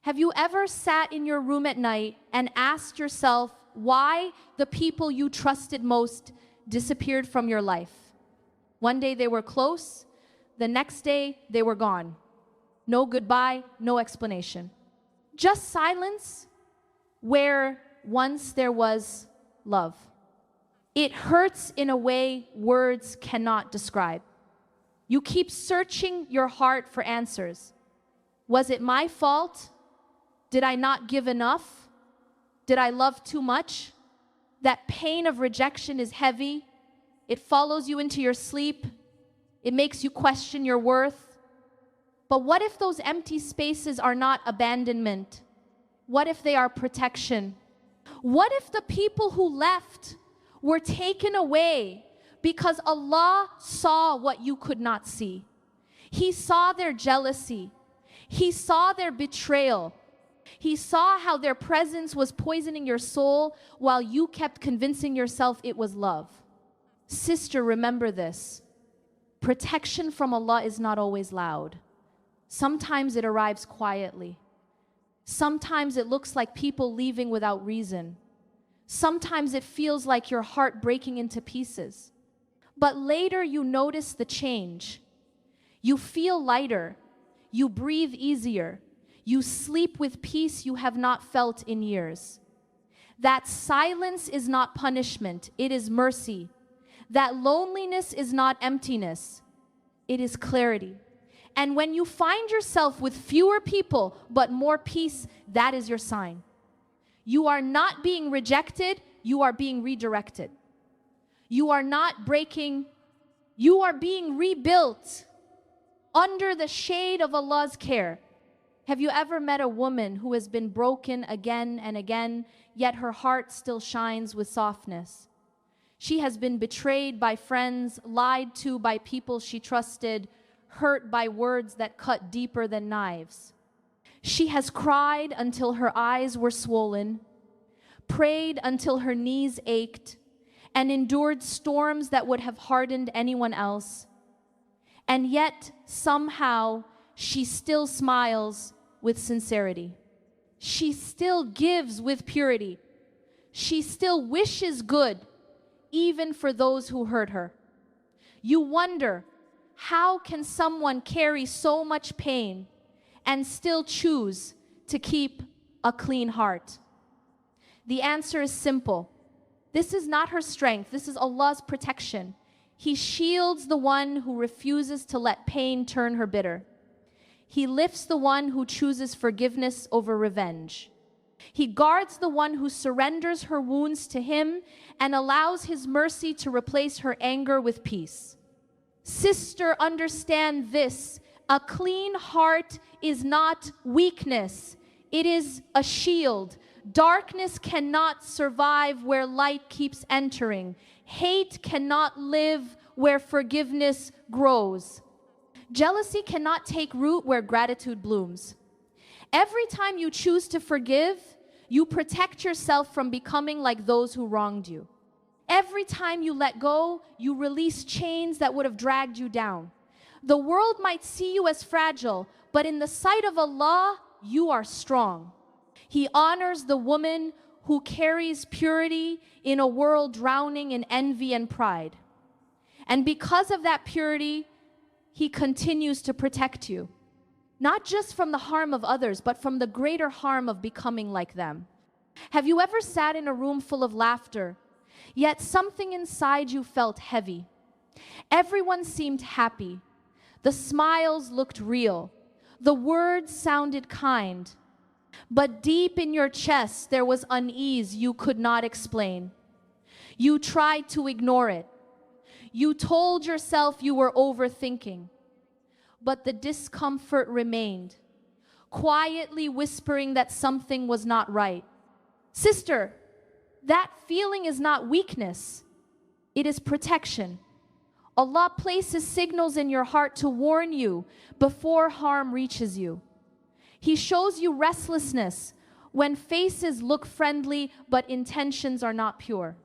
Have you ever sat in your room at night and asked yourself why the people you trusted most disappeared from your life? One day they were close, the next day they were gone. No goodbye, no explanation. Just silence where once there was love. It hurts in a way words cannot describe. You keep searching your heart for answers. Was it my fault? Did I not give enough? Did I love too much? That pain of rejection is heavy. It follows you into your sleep. It makes you question your worth. But what if those empty spaces are not abandonment? What if they are protection? What if the people who left were taken away because Allah saw what you could not see? He saw their jealousy. He saw their betrayal. He saw how their presence was poisoning your soul while you kept convincing yourself it was love. Sister, remember this. Protection from Allah is not always loud. Sometimes it arrives quietly. Sometimes it looks like people leaving without reason. Sometimes it feels like your heart breaking into pieces. But later you notice the change. You feel lighter. You breathe easier. You sleep with peace you have not felt in years. That silence is not punishment, it is mercy. That loneliness is not emptiness, it is clarity. And when you find yourself with fewer people but more peace, that is your sign. You are not being rejected, you are being redirected. You are not breaking, you are being rebuilt under the shade of Allah's care. Have you ever met a woman who has been broken again and again, yet her heart still shines with softness? She has been betrayed by friends, lied to by people she trusted, hurt by words that cut deeper than knives. She has cried until her eyes were swollen, prayed until her knees ached, and endured storms that would have hardened anyone else. And yet, somehow, she still smiles with sincerity. She still gives with purity. She still wishes good, even for those who hurt her. You wonder, how can someone carry so much pain and still choose to keep a clean heart? The answer is simple. This is not her strength. This is Allah's protection. He shields the one who refuses to let pain turn her bitter. He lifts the one who chooses forgiveness over revenge. He guards the one who surrenders her wounds to him and allows his mercy to replace her anger with peace. Sister, understand this. A clean heart is not weakness. It is a shield. Darkness cannot survive where light keeps entering. Hate cannot live where forgiveness grows. Jealousy cannot take root where gratitude blooms. Every time you choose to forgive, you protect yourself from becoming like those who wronged you. Every time you let go, you release chains that would have dragged you down. The world might see you as fragile, but in the sight of Allah, you are strong. He honors the woman who carries purity in a world drowning in envy and pride. And because of that purity, He continues to protect you, not just from the harm of others, but from the greater harm of becoming like them. Have you ever sat in a room full of laughter, yet something inside you felt heavy? Everyone seemed happy. The smiles looked real. The words sounded kind. But deep in your chest, there was unease you could not explain. You tried to ignore it. You told yourself you were overthinking, but the discomfort remained, quietly whispering that something was not right. Sister, that feeling is not weakness. It is protection. Allah places signals in your heart to warn you before harm reaches you. He shows you restlessness when faces look friendly but intentions are not pure.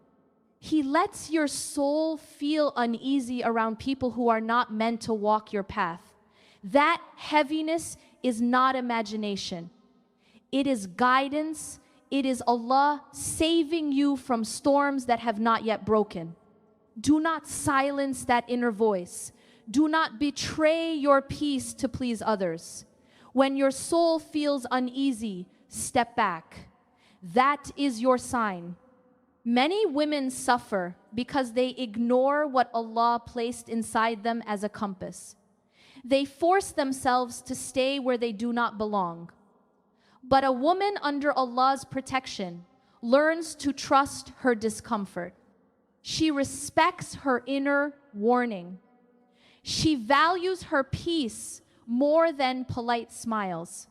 He lets your soul feel uneasy around people who are not meant to walk your path. That heaviness is not imagination. It is guidance. It is Allah saving you from storms that have not yet broken. Do not silence that inner voice. Do not betray your peace to please others. When your soul feels uneasy, step back. That is your sign. Many women suffer because they ignore what Allah placed inside them as a compass. They force themselves to stay where they do not belong. But a woman under Allah's protection learns to trust her discomfort. She respects her inner warning. She values her peace more than polite smiles.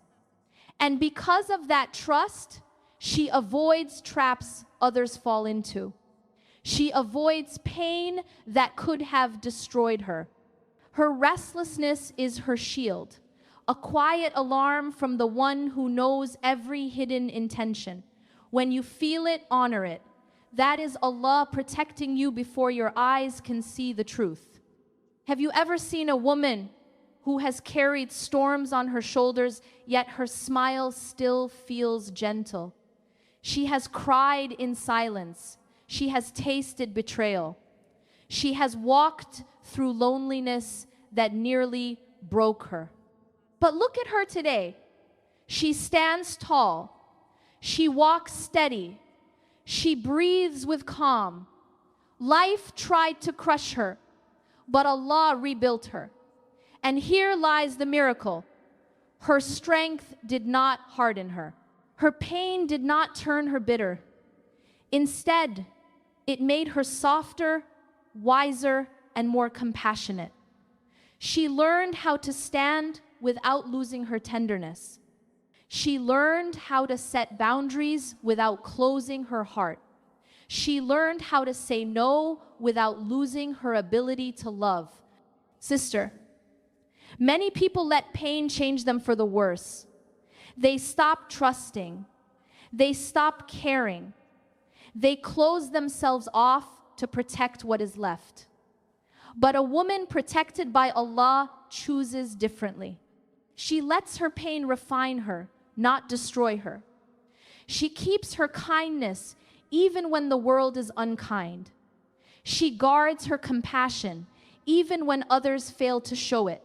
And because of that trust, she avoids traps others fall into. She avoids pain that could have destroyed her. Her restlessness is her shield, a quiet alarm from the one who knows every hidden intention. When you feel it, honor it. That is Allah protecting you before your eyes can see the truth. Have you ever seen a woman who has carried storms on her shoulders, yet her smile still feels gentle? She has cried in silence. She has tasted betrayal. She has walked through loneliness that nearly broke her. But look at her today. She stands tall. She walks steady. She breathes with calm. Life tried to crush her, but Allah rebuilt her. And here lies the miracle. Her strength did not harden her. Her pain did not turn her bitter. Instead, it made her softer, wiser, and more compassionate. She learned how to stand without losing her tenderness. She learned how to set boundaries without closing her heart. She learned how to say no without losing her ability to love. Sister, many people let pain change them for the worse. They stop trusting. They stop caring. They close themselves off to protect what is left. But a woman protected by Allah chooses differently. She lets her pain refine her, not destroy her. She keeps her kindness even when the world is unkind. She guards her compassion even when others fail to show it.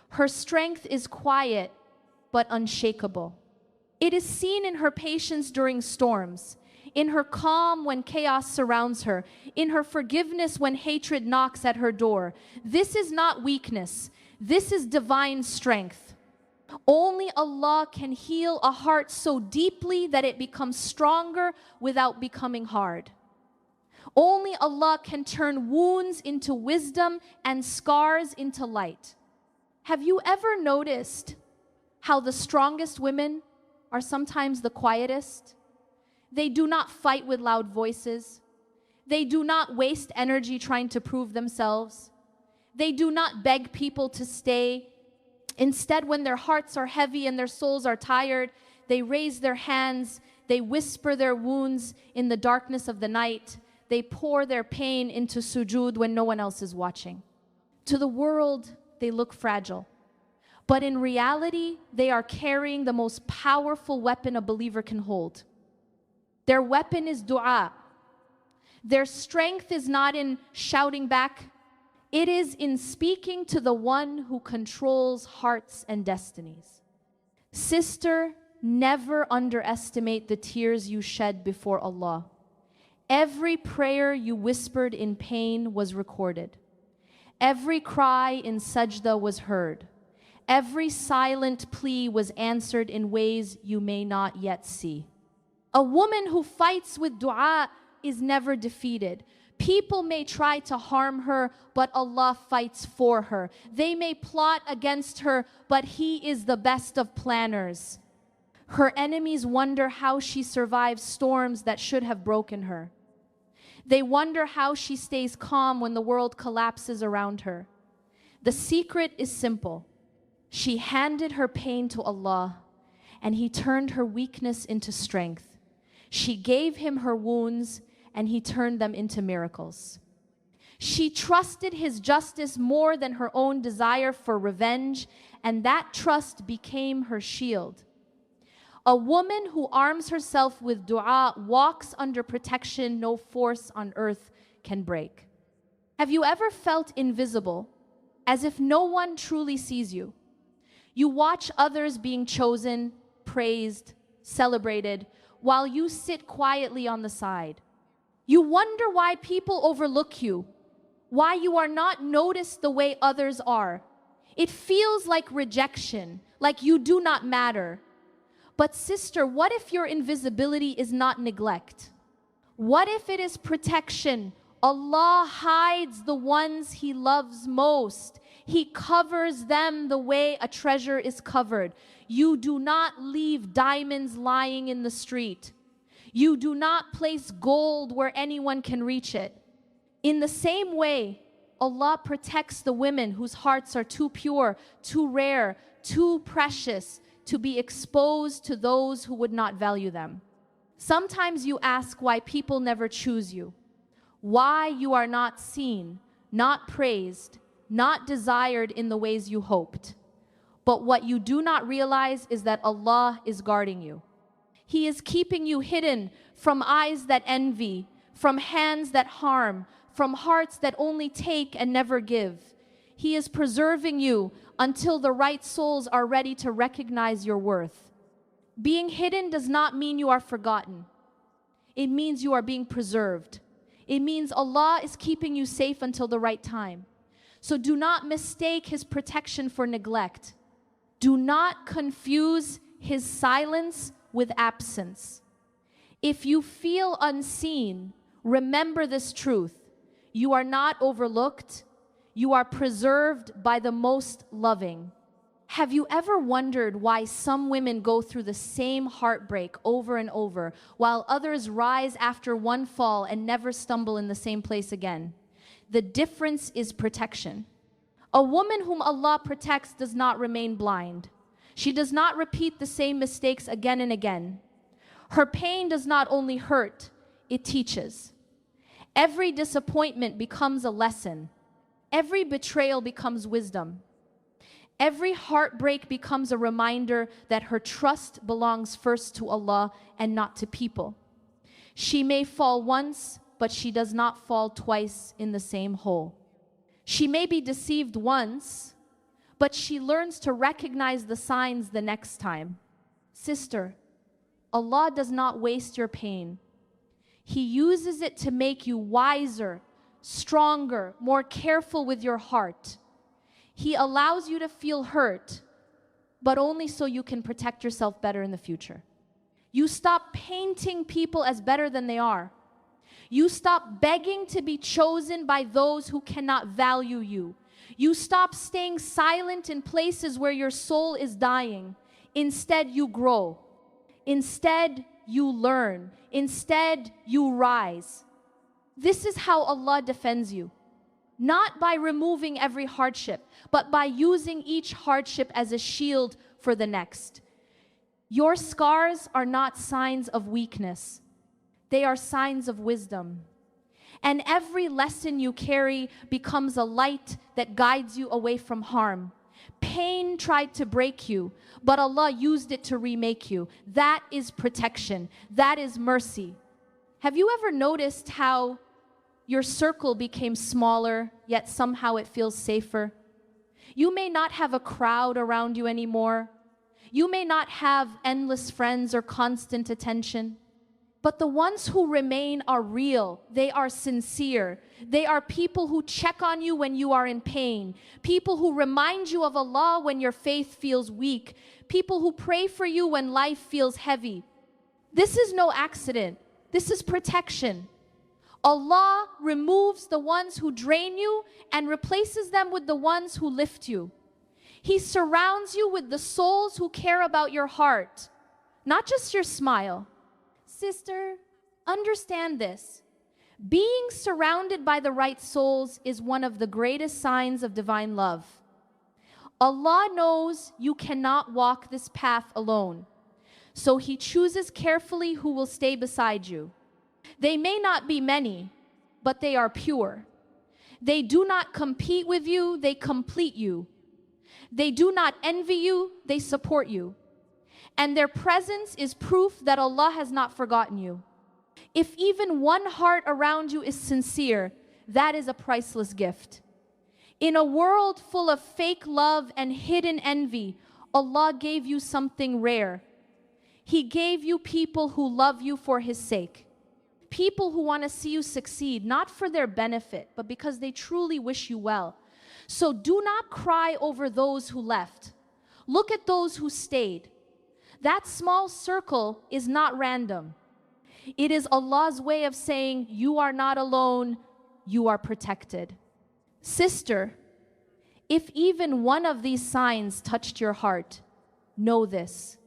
Her strength is quiet but unshakable. It is seen in her patience during storms, in her calm when chaos surrounds her, in her forgiveness when hatred knocks at her door. This is not weakness. This is divine strength. Only Allah can heal a heart so deeply that it becomes stronger without becoming hard. Only Allah can turn wounds into wisdom and scars into light. Have you ever noticed how the strongest women are sometimes the quietest? They do not fight with loud voices. They do not waste energy trying to prove themselves. They do not beg people to stay. Instead, when their hearts are heavy and their souls are tired, they raise their hands, they whisper their wounds in the darkness of the night, they pour their pain into sujood when no one else is watching. To the world, they look fragile. But in reality, they are carrying the most powerful weapon a believer can hold. Their weapon is dua. Their strength is not in shouting back. It is in speaking to the one who controls hearts and destinies. Sister, never underestimate the tears you shed before Allah. Every prayer you whispered in pain was recorded. Every cry in sajda was heard. Every silent plea was answered in ways you may not yet see. A woman who fights with dua is never defeated. People may try to harm her, but Allah fights for her. They may plot against her, but He is the best of planners. Her enemies wonder how she survives storms that should have broken her. They wonder how she stays calm when the world collapses around her. The secret is simple. She handed her pain to Allah, and He turned her weakness into strength. She gave Him her wounds, and He turned them into miracles. She trusted His justice more than her own desire for revenge, and that trust became her shield. A woman who arms herself with dua walks under protection no force on earth can break. Have you ever felt invisible, as if no one truly sees you? You watch others being chosen, praised, celebrated, while you sit quietly on the side. You wonder why people overlook you, why you are not noticed the way others are. It feels like rejection, like you do not matter. But sister, what if your invisibility is not neglect? What if it is protection? Allah hides the ones He loves most. He covers them the way a treasure is covered. You do not leave diamonds lying in the street. You do not place gold where anyone can reach it. In the same way, Allah protects the women whose hearts are too pure, too rare, too precious to be exposed to those who would not value them. Sometimes you ask why people never choose you, why you are not seen, not praised, not desired in the ways you hoped. But what you do not realize is that Allah is guarding you. He is keeping you hidden from eyes that envy, from hands that harm, from hearts that only take and never give. He is preserving you until the right souls are ready to recognize your worth. Being hidden does not mean you are forgotten. It means you are being preserved. It means Allah is keeping you safe until the right time. So do not mistake His protection for neglect. Do not confuse His silence with absence. If you feel unseen, remember this truth. You are not overlooked. You are preserved by the most loving. Have you ever wondered why some women go through the same heartbreak over and over, while others rise after one fall and never stumble in the same place again? The difference is protection. A woman whom Allah protects does not remain blind. She does not repeat the same mistakes again and again. Her pain does not only hurt, it teaches. Every disappointment becomes a lesson. Every betrayal becomes wisdom. Every heartbreak becomes a reminder that her trust belongs first to Allah and not to people. She may fall once, but she does not fall twice in the same hole. She may be deceived once, but she learns to recognize the signs the next time. Sister, Allah does not waste your pain. He uses it to make you wiser, stronger, more careful with your heart. He allows you to feel hurt, but only so you can protect yourself better in the future. You stop painting people as better than they are. You stop begging to be chosen by those who cannot value you. You stop staying silent in places where your soul is dying. Instead, you grow. Instead, you learn. Instead, you rise. This is how Allah defends you. Not by removing every hardship, but by using each hardship as a shield for the next. Your scars are not signs of weakness. They are signs of wisdom. And every lesson you carry becomes a light that guides you away from harm. Pain tried to break you, but Allah used it to remake you. That is protection. That is mercy. Have you ever noticed how your circle became smaller, yet somehow it feels safer? You may not have a crowd around you anymore. You may not have endless friends or constant attention. But the ones who remain are real. They are sincere. They are people who check on you when you are in pain. People who remind you of Allah when your faith feels weak. People who pray for you when life feels heavy. This is no accident. This is protection. Allah removes the ones who drain you and replaces them with the ones who lift you. He surrounds you with the souls who care about your heart, not just your smile. Sister, understand this. Being surrounded by the right souls is one of the greatest signs of divine love. Allah knows you cannot walk this path alone, so He chooses carefully who will stay beside you. They may not be many, but they are pure. They do not compete with you, they complete you. They do not envy you, they support you. And their presence is proof that Allah has not forgotten you. If even one heart around you is sincere, that is a priceless gift. In a world full of fake love and hidden envy, Allah gave you something rare. He gave you people who love you for His sake. People who want to see you succeed, not for their benefit, but because they truly wish you well. So do not cry over those who left. Look at those who stayed. That small circle is not random. It is Allah's way of saying, you are not alone, you are protected. Sister, if even one of these signs touched your heart, know this: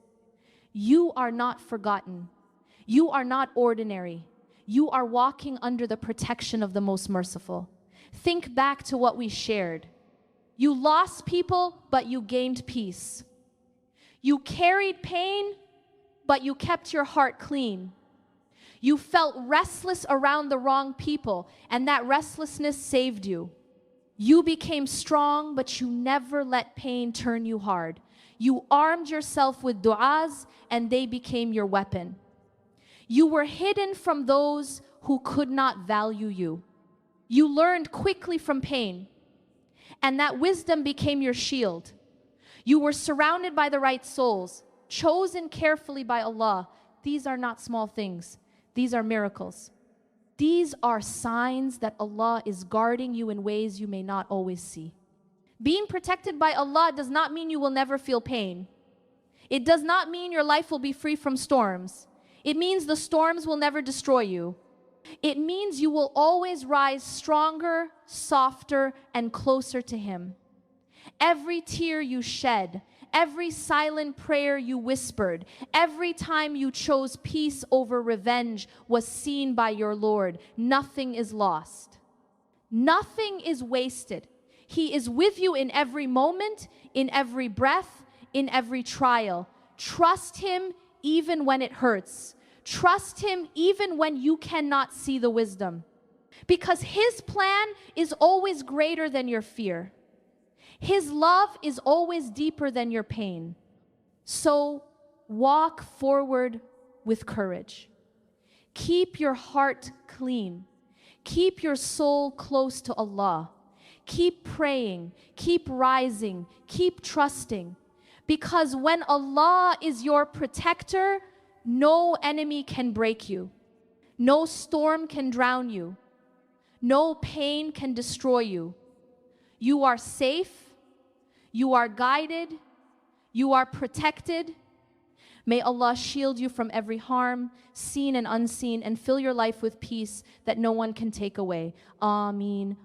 you are not forgotten. You are not ordinary. You are walking under the protection of the Most Merciful. Think back to what we shared. You lost people, but you gained peace. You carried pain, but you kept your heart clean. You felt restless around the wrong people, and that restlessness saved you. You became strong, but you never let pain turn you hard. You armed yourself with du'as, and they became your weapon. You were hidden from those who could not value you. You learned quickly from pain, and that wisdom became your shield. You were surrounded by the right souls, chosen carefully by Allah. These are not small things. These are miracles. These are signs that Allah is guarding you in ways you may not always see. Being protected by Allah does not mean you will never feel pain. It does not mean your life will be free from storms. It means the storms will never destroy you. It means you will always rise stronger, softer, and closer to Him. Every tear you shed, every silent prayer you whispered, every time you chose peace over revenge was seen by your Lord. Nothing is lost. Nothing is wasted. He is with you in every moment, in every breath, in every trial. Trust Him even when it hurts. Trust Him even when you cannot see the wisdom. Because His plan is always greater than your fear. His love is always deeper than your pain. So walk forward with courage. Keep your heart clean. Keep your soul close to Allah. Keep praying, keep rising, keep trusting. Because when Allah is your protector, no enemy can break you. No storm can drown you. No pain can destroy you. You are safe. You are guided. You are protected. May Allah shield you from every harm, seen and unseen, and fill your life with peace that no one can take away. Ameen.